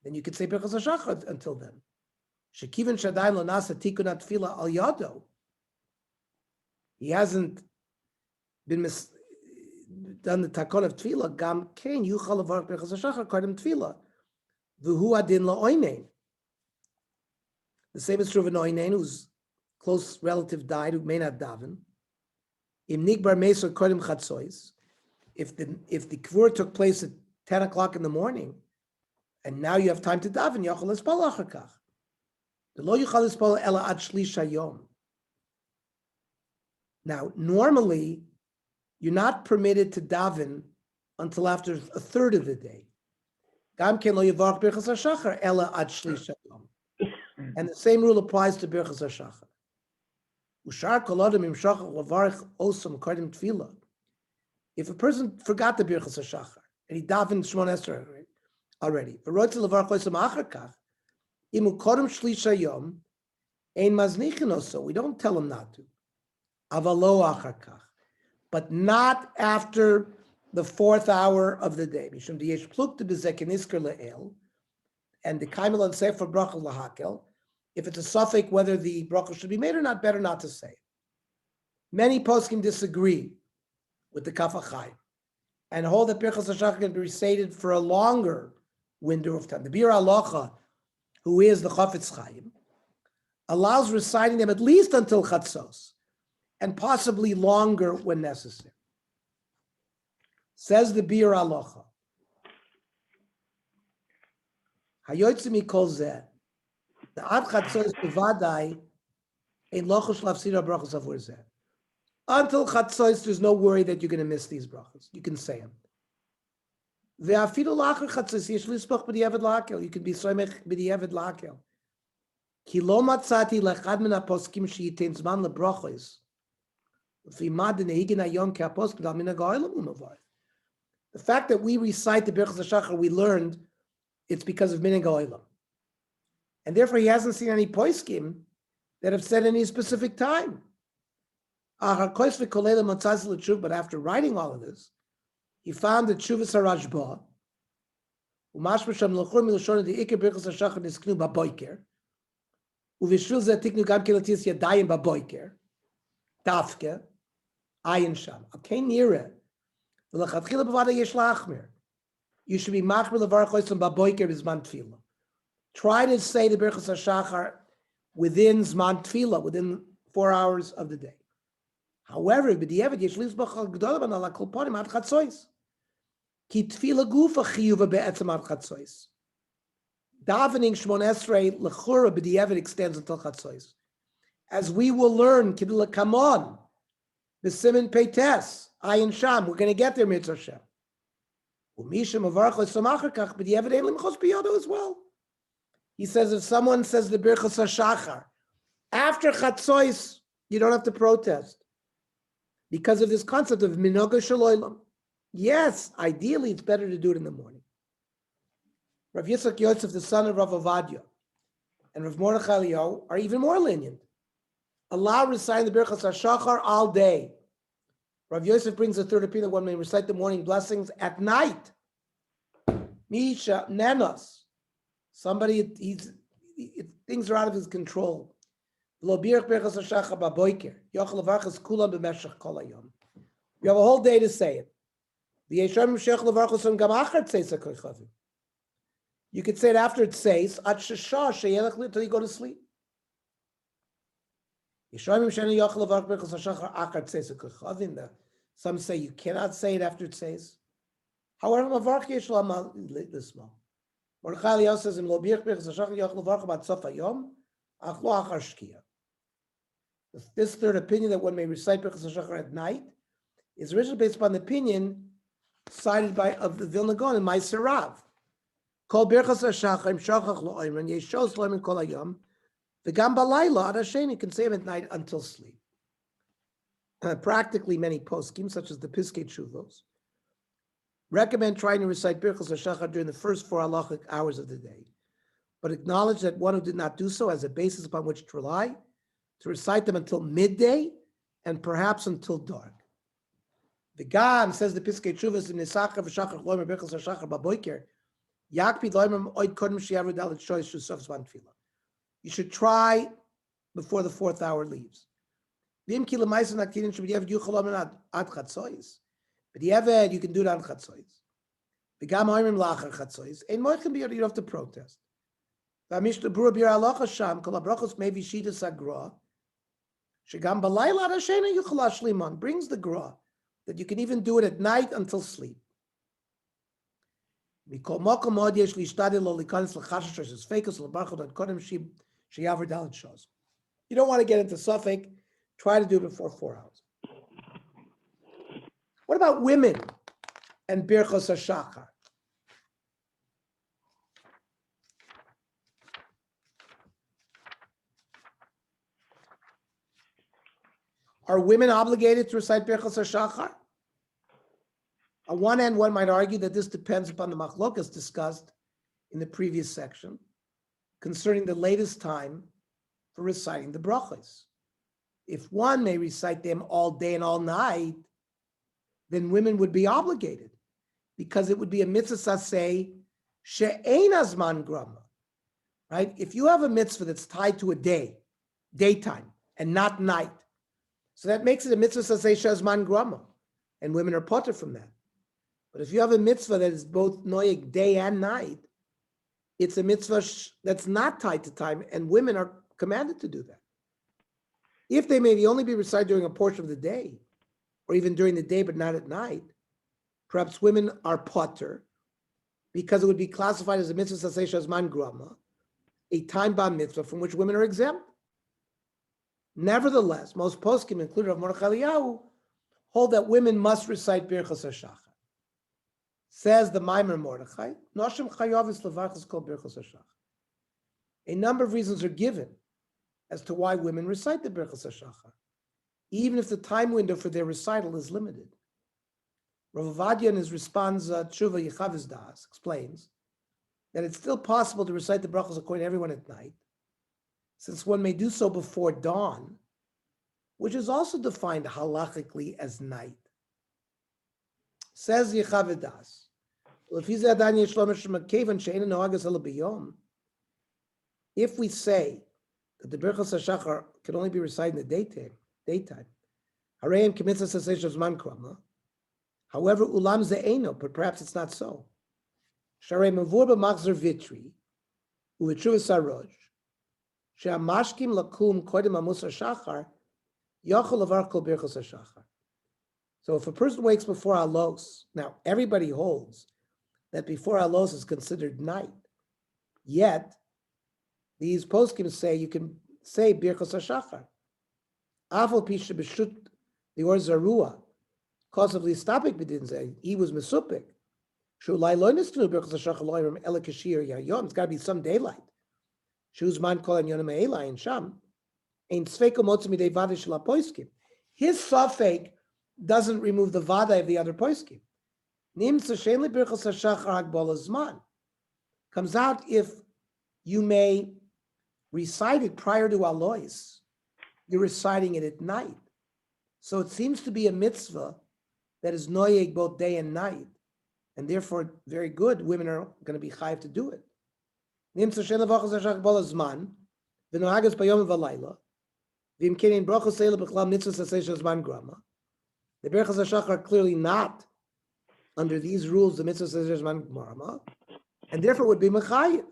[SPEAKER 7] then you could say Birchas HaShachar until then. Shekivan Shadaim lo nasa tikkun tefillah al yado. He hasn't been done the takon of tefillah. Gam kein yuchal levarach Birchas HaShachar kodem tefillah. V'hu adin la'oinein. The same is true of an oinein whose close relative died who may not daven. Im nigbar meisor kodem chatzois. If the kvur took place at 10 o'clock in the morning, and now you have time to daven, yachol espal achar kach. Lo yuchal espal ela ad shlish hayom. Now, normally, you're not permitted to daven until after 1/3 of the day. Gam ken lo yivarach Birchas HaShachar ela ad shlish hayom. And the same rule applies to Birchas HaShachar. Ushar kol adam im shachar levarach osam kodem tefillah. If a person forgot the Birchas HaShachar and he davened Shemon Esrei already, v'rotze levarach osam achar kach, imu kodem shlish hayom ein maznichin oso. We don't tell him not to. Avalo achar kach, but not after the fourth hour of the day. Mishum diyesh plukta b'zekenisker le'el, and the kaimel and sefer bracha lahakel. If it's a suffix whether the bracha should be made or not, better not to say it. Many poskim disagree with the Kaf HaChaim and hold that Birchas HaShachar can be recited for a longer window of time. The Bir Halacha, who is the Chafetz Chaim, allows reciting them at least until Chatzos, and possibly longer when necessary. Says the Bir Halacha, Hayotze mikol zeh, the Ad Chatzos bevadai ein lochos lafsira brachos avur zeh. Until Chatzos, there's no worry that you're going to miss these brachos. You can say them. Ve'afilu lachar Chatzos yesh lispoch b'diavad lakel. You can be soymech b'diavad lakel. Ki lo matzati lechad min haposkim sheyitin zman lebrachos. V'imad nehigin hayom ke haposkim dal min ha'goyim u'mavai. The fact that we recite the Birchas HaShachar, we learned it's because of Minhag HaOlam. And therefore, he hasn't seen any poskim that have said any specific time. But after writing all of this, he found that Shuvas HaRashba, Umashmasham L'chur Milashon the Iker Birchas HaShachar Nisknu B'Boiker, Uvishvil Zeh Tiknu Gam Kilatis Yadayim B'Boiker, Dafke, Ayin Sham. Okay, Nira. V'Lachatchila B'Vada Yesh Lachmir. You should be Machmir L'Varach Oisam B'Boiker B'Zman Tefillah. Try to say the Birchas HaShachar within Zman Tefillah, within 4 hours of the day. However, b'diavad yesh lisbach al gdolim an ala kol panim ad chatzois. Ki tefila gufa chiyuva be'etzem ad chatzois. Davening Shmon Esrei lechura b'diavad extends until chatzois. As we will learn, kidula kamon, b'simin peites, ayin sham, we're going to get there, mitzvah Hashem. U'misha mavarach l'samachar kach b'diavad ein limchos biyodo as well. He says if someone says the Birchas HaShachar, after chatzois, you don't have to protest. Because of this concept of minoga shaloilam. Yes, ideally it's better to do it in the morning. Rav Yitzchak Yosef, the son of Rav Avadia, and Rav Mordechai Eliyahu are even more lenient. Allow reciting the Birchas HaShachar all day. Rav Yosef brings the third opinion that one may recite the morning blessings at night. Misha, Nenos. Somebody, things are out of his control. You have a whole day to say it. You could say it after it says, until you go to sleep. Some say you cannot say it after it says. However, Mordechai Eliyahu says in this third opinion that one may recite Birchas HaShachar at night is originally based upon the opinion cited by of the Vilna Gaon in Ma'aser Rav. Kol Birchas HaShachar im shachach lo oimren yeshos lo oimren kol hayom v'gam balayla ad Hashem, you can say them at night until sleep. Practically many poskim, such as the Piskei Teshuvos, recommend trying to recite Birchas HaShachar during the first 4 halachic hours of the day, but acknowledge that one who did not do so as a basis upon which to rely, to recite them until midday and perhaps until dark. The Gam says the Piskei Teshuvos in Nisachar v'Shachar Loimer Birchas HaShachar B'Boiker Yakpid Loimer Oid Kodem She'aver Dalet Shoyes Shusov Zman Tefillah. You should try before the 4th hour leaves. V'im ki l'maisa naktinin sheb'diavad yuchal omen ad chatzois. B'diavad you can do it on chatzois. V'gam oimrim lachar chatzois. Ein moichem b'yor, you don't have to protest. V'amishna b'rua b'yor halacha sham kol habrachos mevi shita sagra. Shegam b'layla ad hashena yuchal hashliman. Brings the gra that you can even do it at night until sleep. Mikol mokom od yesh lishtadil lo likanis l'chashash as fekus l'barchot ad kodem she'yaver dalet shos. You don't want to get into suffix. Try to do it before 4 hours. What about women and Birchas HaShachar? Are women obligated to recite Birchas HaShachar? On one hand, one might argue that this depends upon the machlokas discussed in the previous section concerning the latest time for reciting the brachos. If one may recite them all day and all night, then women would be obligated because it would be a mitzvah saseh she'ein azman grama, right? If you have a mitzvah that's tied to a day, daytime, and not night, so that makes it a mitzvah saseh she'azman grama, and women are potter from that. But if you have a mitzvah that is both noyeg day and night, it's a mitzvah that's not tied to time, and women are commanded to do that. If they may only be recited during a portion of the day, or even during the day but not at night, perhaps women are potter because it would be classified as a mitzvah saseh shazman grama, a time-bound mitzvah from which women are exempt. Nevertheless, most poskim, including Rav Mordechai Eliyahu, hold that women must recite Birchas HaShachar. Says the Maimer Mordechai, Noshim chayavis levachas kol Birchas HaShachar. A number of reasons are given as to why women recite the Birchas HaShachar, even if the time window for their recital is limited. Rav Ovadia in his response, Tzurba M'Rabanan, explains that it's still possible to recite the brachos according to everyone at night, since one may do so before dawn, which is also defined halachically as night. Says Yechavidas, if we say that the Birchas HaShachar can only be recited in the daytime, however, ulam ze'eno, but perhaps it's not so. Sharei mavur b'machzer vitri, u'v'tshuvas saroj, she'amashkim lakum kodim amus hashachar, yachol lavar kol birchos hashachar. So if a person wakes before alos, now everybody holds that before alos is considered night, yet these poskim say you can say birchos hashachar. Afal pisha b'shut the or zarua, cause of listapik b'din say he was mesupik. Shulai loinus knu birchos hashachar loyim ela kashir yayom. It's got to be some daylight. Shuz man kol anyonim eilai and sham. Ein tzveiko motzim midei vada shel poskim. His safek doesn't remove the vada of the other poskim. Nimtza shein birchos hashachar hagbala zman. Comes out if you may recite it prior to alois, you're reciting it at night. So it seems to be a mitzvah that is noyeg both day and night, and therefore very good. Women are going to be chayiv to do it. Nimtza shein birchos hashachar hagbala zman v'nohagas bayom v'layla v'im kein brachos seila b'chlam mitzvah saseh zman grama. The Birchas HaShachar are clearly not under these rules, the mitzvah says zman grama, and therefore would be mechayiv.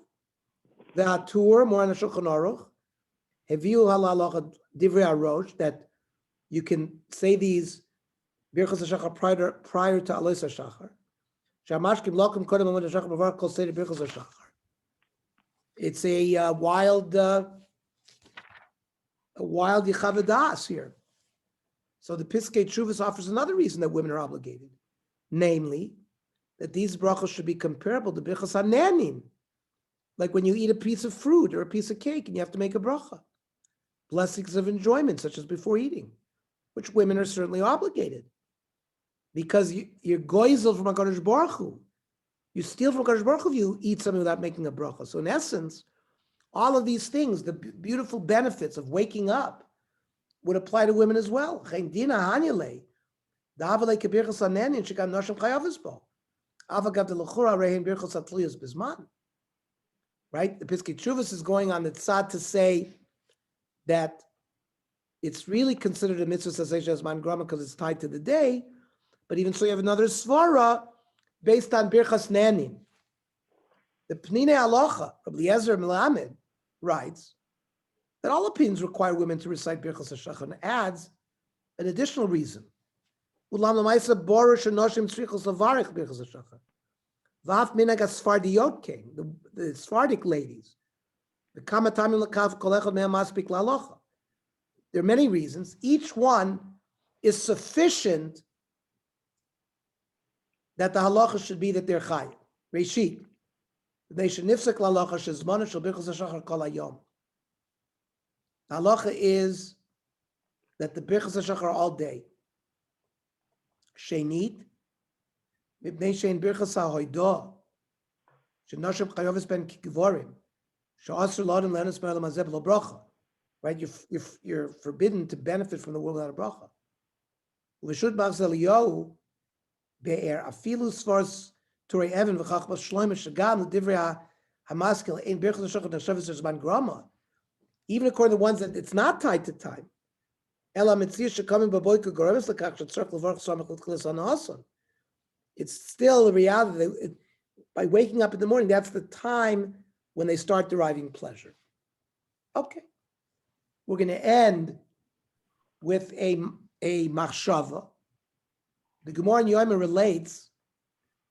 [SPEAKER 7] The Hatur, more on the Shulchan Aruch, heviu halalacha divrei arosh, that you can say these Birchas HaShachar prior to Alois HaShachar. Shamashkim lokum kodem amud HaShachar b'var kol seder Birchas HaShachar. It's a wild yichavadas here. So the Piskei Teshuvos offers another reason that women are obligated, namely that these brachos should be comparable to Birchas HaNe'anim, like when you eat a piece of fruit or a piece of cake and you have to make a bracha. Blessings of enjoyment, such as before eating, which women are certainly obligated, because you're goizel from HaKadosh Baruch Hu. You steal from HaKadosh Baruch Hu if you eat something without making a bracha. So in essence, all of these things, the beautiful benefits of waking up, would apply to women as well. Right? The Piskei Teshuvos is going on the tzad to say that it's really considered a mitzvah saseh shazman grama because it's tied to the day, but even so you have another svara based on Birchas Ne'anim. The Pnine Halacha, Rabbi Eliezer Melamed, writes that all opinions require women to recite Birchas HaShachar, and adds an additional reason. Ulam l'maisa borish anoshim tzrichos levarich Birchas HaShachar. V'af minhag Sfardiyot came, the Sephardic ladies. The kamatamim l'kav kol echad me'am maspik la'alocha. There are many reasons. Each one is sufficient that the halacha should be that they're chayiv. Reshit, they should nifsek la'alocha shezmana shel Birchas HaShachar kol hayom. The halacha is that the Birchas HaShachar are all day. Shenit, mipnei shein Birchas HaHoidah, shenashim chayavis ben kikvorim, she'asur l'adam le'anas me'olam hazeh b'lo bracha. Right, you're forbidden to benefit from the world without a bracha. V'shut b'achz Eliyahu, be'er afilu svars turei even v'chachmas shloim shagam l'divrei hamaskil ein birchas hashachar neshavas zman grama. Even according to the ones that it's not tied to time. Ela mitzvah shekamim b'boyka goremes l'kach shetzarch l'varch samach l'tchilas hanahasan. It's still the reality that by waking up in the morning, that's the time when they start deriving pleasure. Okay. We're going to end with a machshava. The Gemara in Yomer relates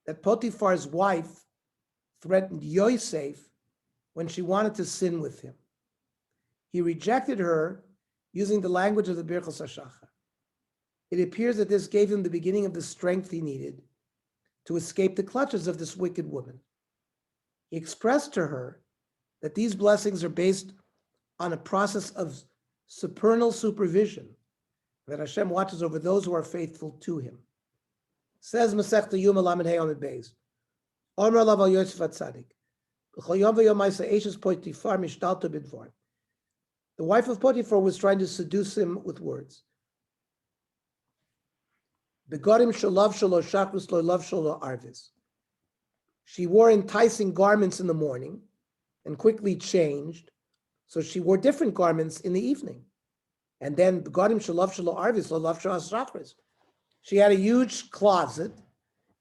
[SPEAKER 7] that Potiphar's wife threatened Yosef when she wanted to sin with him. He rejected her using the language of the Birchos HaShachar. It appears that this gave him the beginning of the strength he needed to escape the clutches of this wicked woman. He expressed to her that these blessings are based on a process of supernal supervision, that Hashem watches over those who are faithful to him. Says Masechta Yuma Lamed Hey Amud Beis, Omer Alav Al Yosef HaTzadik, B'chol Yom V'Yom Ma'aseh Eishes Potifar Mishtalto B'Dvar. The wife of Potiphar was trying to seduce him with words. Begorim Shalav Shalo Shakrus Lo Lav Shalo Arvis. She wore enticing garments in the morning and quickly changed, so she wore different garments in the evening. And then Begorim Shalav Shalo Arvis Lo Lav Shalo Shakrus. She had a huge closet,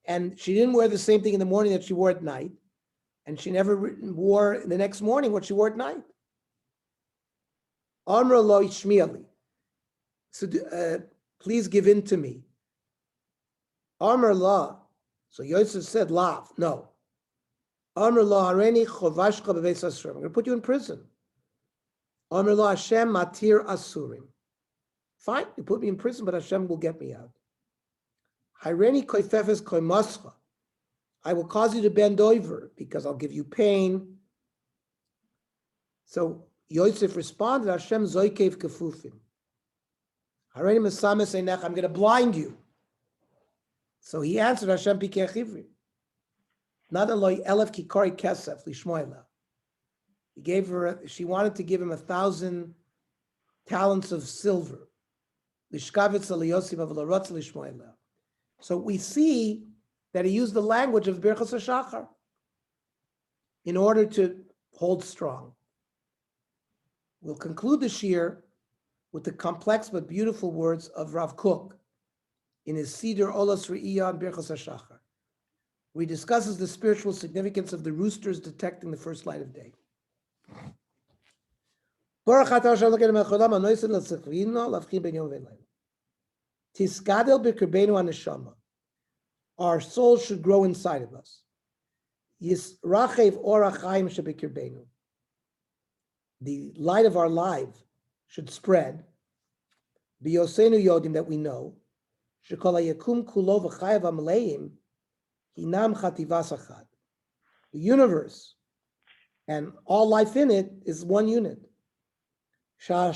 [SPEAKER 7] and she didn't wear the same thing in the morning that she wore at night, and she never wore the next morning what she wore at night. Amra lo ishmiali. So please give in to me. Amr la. So Yosef said, lav, no. Amr la hareni chovashcha b'veis asurim. I'm going to put you in prison. Amr la Hashem matir asurim. Fine, you put me in prison, but Hashem will get me out. Hareni koifefes koimascha. I will cause you to bend over because I'll give you pain. So Yosef responded, Hashem zoikev kefufim. Hareni mesames einech. I'm going to blind you. So he answered, Hashem pikech ivri. Not aloi elef kikori kesef lishmoila. He gave her, she wanted to give him 1,000 talents of silver. Lishkavitz aliyosim of larotz lishmoila. So we see that he used the language of Birchos HaShachar in order to hold strong. We'll conclude this year with the complex but beautiful words of Rav Kook in his Siddur Olas Re'iyah on Birchos HaShachar, where he discusses the spiritual significance of the roosters detecting the first light of day. Our soul should grow inside of us. The light of our life should spread. That we know. The universe and all life in it is one unit. The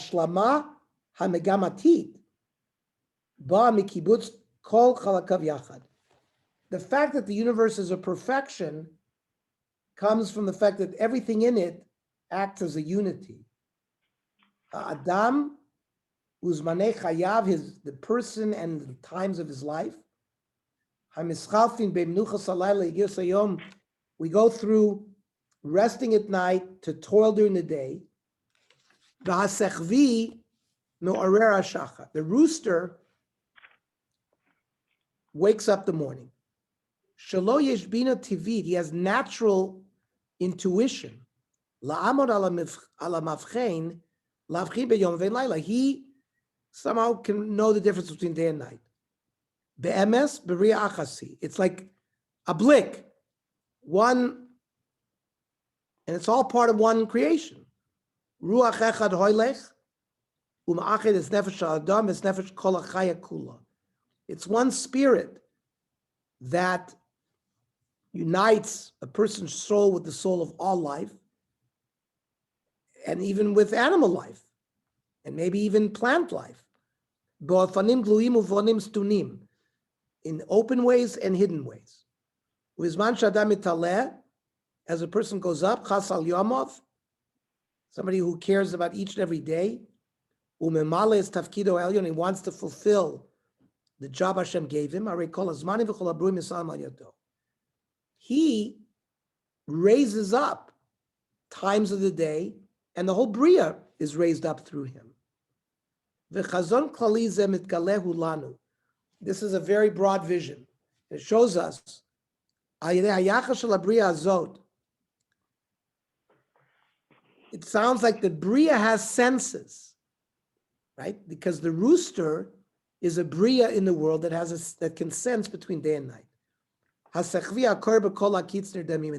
[SPEAKER 7] fact that the universe is a perfection comes from the fact that everything in it acts as a unity. Adam Uzmanei Chayav, the person and the times of his life. We go through resting at night to toil during the day. The rooster wakes up the morning. He has natural intuition. He somehow can know the difference between day and night. It's like a blick, one, and it's all part of one creation. It's one spirit that unites a person's soul with the soul of all life, and even with animal life, and maybe even plant life. In open ways and hidden ways. As a person goes up, somebody who cares about each and every day, and he wants to fulfill the job Hashem gave him. He raises up times of the day, and the whole Bria is raised up through him. This is a very broad vision. It shows us it sounds like the Bria has senses, right? Because the rooster is a Bria in the world that can sense between day and night. And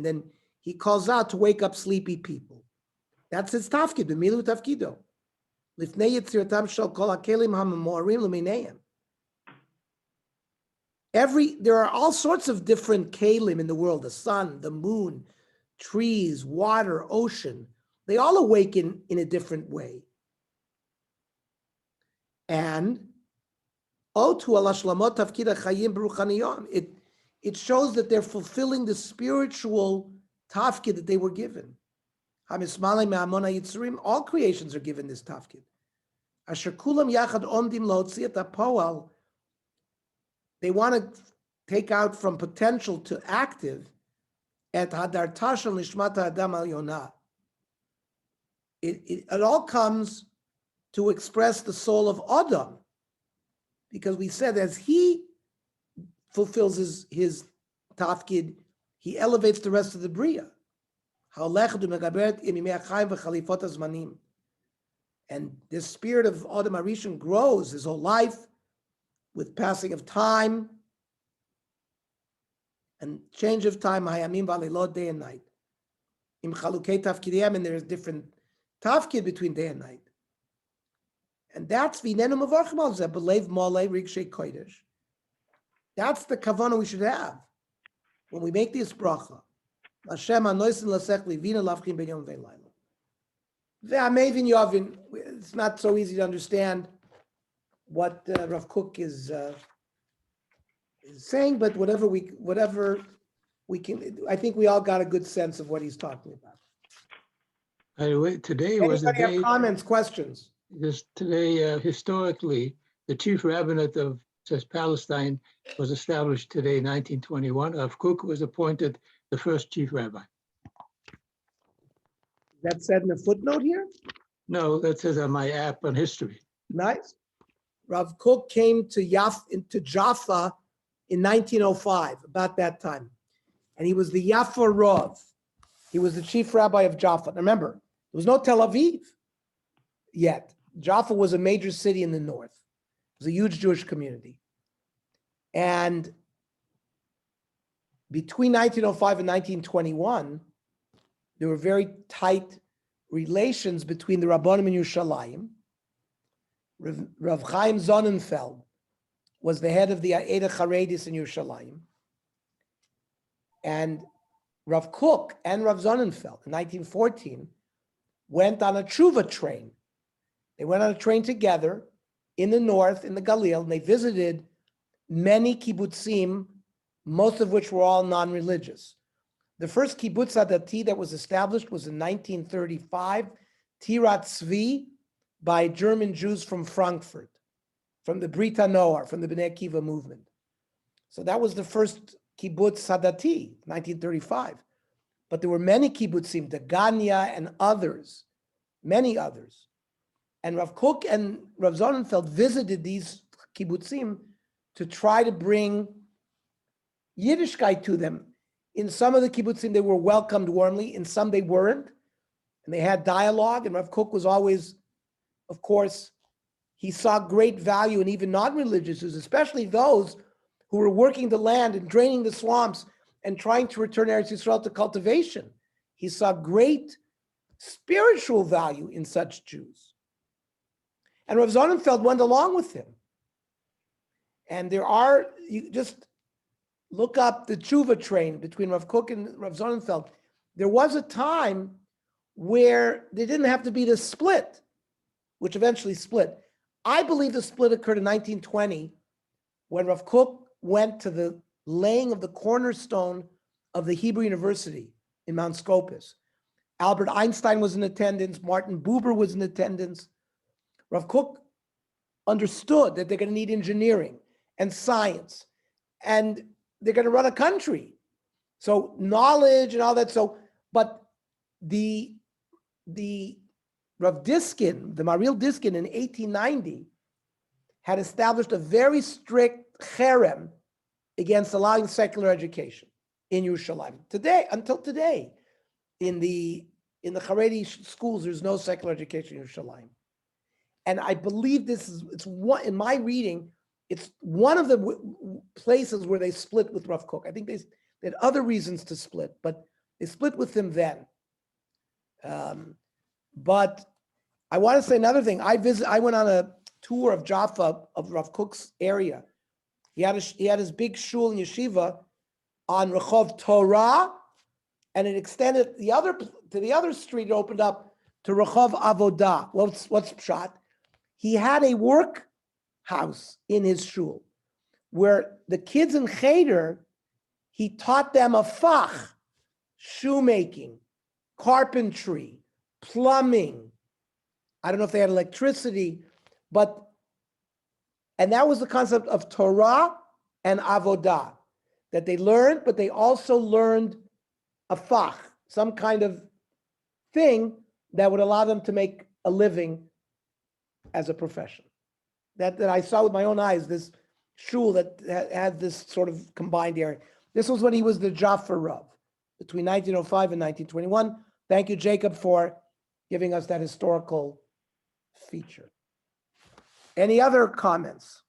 [SPEAKER 7] then he calls out to wake up sleepy people. That's his tafkid, b'milu tafkido. There are all sorts of different kalim in the world: the sun, the moon, trees, water, ocean. They all awaken in a different way. And it shows that they're fulfilling the spiritual tafkid that they were given. All creations are given this tafkid. They want to take out from potential to active. It all comes to express the soul of Adam, because we said as he fulfills his tafkid, he elevates the rest of the Bria. And this spirit of Adam Arishon grows his whole life with passing of time and change of time, day and night. And there is different tafkid between day and night. And that's v'inenu mevarchim al zeh b'leiv malei rigshay kodesh. That's the kavanah we should have when we make this bracha. Hashem anoisin lasech livina lavchim ben yom ve'layla. Ve'amevin yovin. It's not so easy to understand what Rav Kook is saying, but whatever we can, I think we all got a good sense of what he's talking about.
[SPEAKER 1] By the way, today was the
[SPEAKER 7] Anybody
[SPEAKER 1] day.
[SPEAKER 7] have comments, questions?
[SPEAKER 1] Because today, historically, the chief rabbinate of Palestine was established today, 1921. Rav Kook was appointed the first chief rabbi.
[SPEAKER 7] That said in the footnote here?
[SPEAKER 1] No, that says on my app on history.
[SPEAKER 7] Nice. Rav Kook came to Jaffa in 1905, about that time. And he was the Yaffa Rav. He was the chief rabbi of Jaffa. Now remember, there was no Tel Aviv yet. Jaffa was a major city in the north. It was a huge Jewish community. And between 1905 and 1921, there were very tight relations between the Rabbanim and Yerushalayim. Rav Chaim Sonnenfeld was the head of the Eda Charedis in Yerushalayim. And Rav Kook and Rav Sonnenfeld in 1914 went on a tshuva train. They went on a train together in the north, in the Galil, and they visited many kibbutzim, most of which were all non-religious. The first kibbutz adati that was established was in 1935, Tirat Tzvi, by German Jews from Frankfurt, from the Brit HaNoar, from the Bnei Akiva movement. So that was the first kibbutz Sadati, 1935. But there were many kibbutzim, Dagania and others, many others. And Rav Kook and Rav Sonnenfeld visited these kibbutzim to try to bring Yiddishkeit to them. In some of the kibbutzim, they were welcomed warmly. In some, they weren't. And they had dialogue. And Rav Kook was always, of course, he saw great value in even non-religious Jews, especially those who were working the land and draining the swamps and trying to return Eretz Yisrael to cultivation. He saw great spiritual value in such Jews. And Rav Sonnenfeld went along with him. And you just look up the tshuva train between Rav Kook and Rav Sonnenfeld. There was a time where there didn't have to be this split, which eventually split. I believe the split occurred in 1920 when Rav Kook went to the laying of the cornerstone of the Hebrew University in Mount Scopus. Albert Einstein was in attendance. Martin Buber was in attendance. Rav Kook understood that they're going to need engineering. and science. And they're going to run a country. So knowledge and all that. So, but the Rav Diskin, the Maril Diskin in 1890 had established a very strict cherem against allowing secular education in Yerushalayim. Today, until today, in the Haredi schools, there's no secular education in Yerushalayim. And I believe it's one, in my reading, it's one of the places where they split with Rav Kook. I think they had other reasons to split, but they split with him then. But I want to say another thing. I went on a tour of Jaffa, of Rav Kook's area. He had his big shul in yeshiva on Rehov Torah, and it extended to the other street. It opened up to Rehov Avodah. What's pshat? He had a workhouse in his shul where the kids in Cheder, he taught them a fach, shoemaking, carpentry, plumbing. I don't know if they had electricity, and that was the concept of Torah and Avodah, that they learned, but they also learned a fach, some kind of thing that would allow them to make a living as a profession. That I saw with my own eyes, this shul that had this sort of combined area. This was when he was the Jaffa Rav, between 1905 and 1921. Thank you, Jacob, for giving us that historical feature. Any other comments?